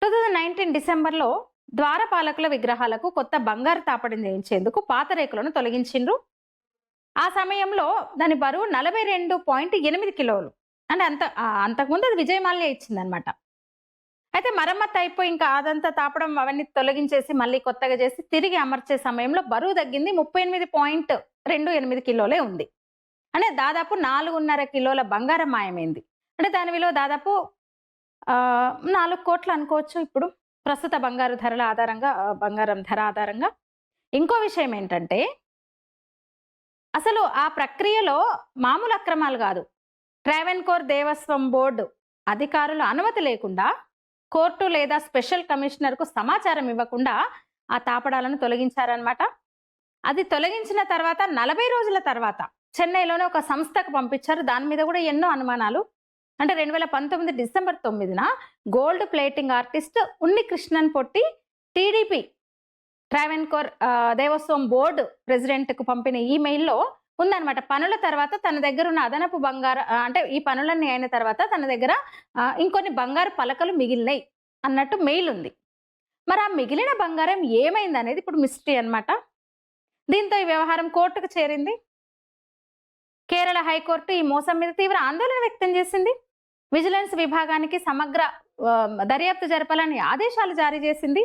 2019 డిసెంబర్‌లో ద్వారపాలకుల విగ్రహాలకు కొత్త బంగారు తాపడం చేయించేందుకు పాత రేకులను తొలగించిండ్రు. ఆ సమయంలో దాని బరువు 42.8 కిలోలు. అంటే అంతకుముందు అది విజయమాల్య ఇచ్చిందనమాట. అయితే మరమ్మత్తు అయిపోయి ఇంకా అదంతా తాపడం అవన్నీ తొలగించేసి మళ్ళీ కొత్తగా చేసి తిరిగి అమర్చే సమయంలో బరువు తగ్గింది 38.28 కిలోలే ఉంది. అంటే దాదాపు 4.5 కిలోల బంగారం మాయమైంది. అంటే దాని విలువ దాదాపు 4,00,00,000 అనుకోవచ్చు ఇప్పుడు. ప్రస్తుత బంగారం ధర ఆధారంగా. ఇంకో విషయం ఏంటంటే, అసలు ఆ ప్రక్రియలో మామూలు అక్రమాలు గాదు. ట్రావెన్కోర్ దేవస్వం బోర్డు అధికారుల అనుమతి లేకుండా కోర్టు లేదా స్పెషల్ కమిషనర్‌కు సమాచారం ఇవ్వకుండా ఆ తాపడాలను తొలగించారన్నమాట. అది తొలగించిన తర్వాత 40 రోజుల తర్వాత చెన్నైలోనే ఒక సంస్థకు పంపించారు. దాని మీద గూడా ఎన్నో అనుమానాలు. అంటే 2019 డిసెంబర్ 9న gold plating artist Unnikrishnan Potti TDP Travancore Devaswom board ప్రెసిడెంట్‌కు పంపిన ఈమెయిల్‌లో ఉందన్నమాట. పనుల తర్వాత తన దగ్గర ఉన్న అదనపు అంటే ఈ పనులన్నీ అయిన తర్వాత తన దగ్గర ఇంకొన్ని బంగారు పలకలు మిగిలినాయి అన్నట్టు మెయిల్ ఉంది. మరి ఆ మిగిలిన బంగారం ఏమైందనేది ఇప్పుడు మిస్టరీ అన్నమాట. దీంతో ఈ వ్యవహారం కోర్టుకు చేరింది. కేరళ హైకోర్టు ఈ మోసం మీద తీవ్ర ఆందోళన వ్యక్తం చేసింది. విజిలెన్స్ విభాగానికి సమగ్ర దర్యాప్తు జరపాలని ఆదేశాలు జారీ చేసింది.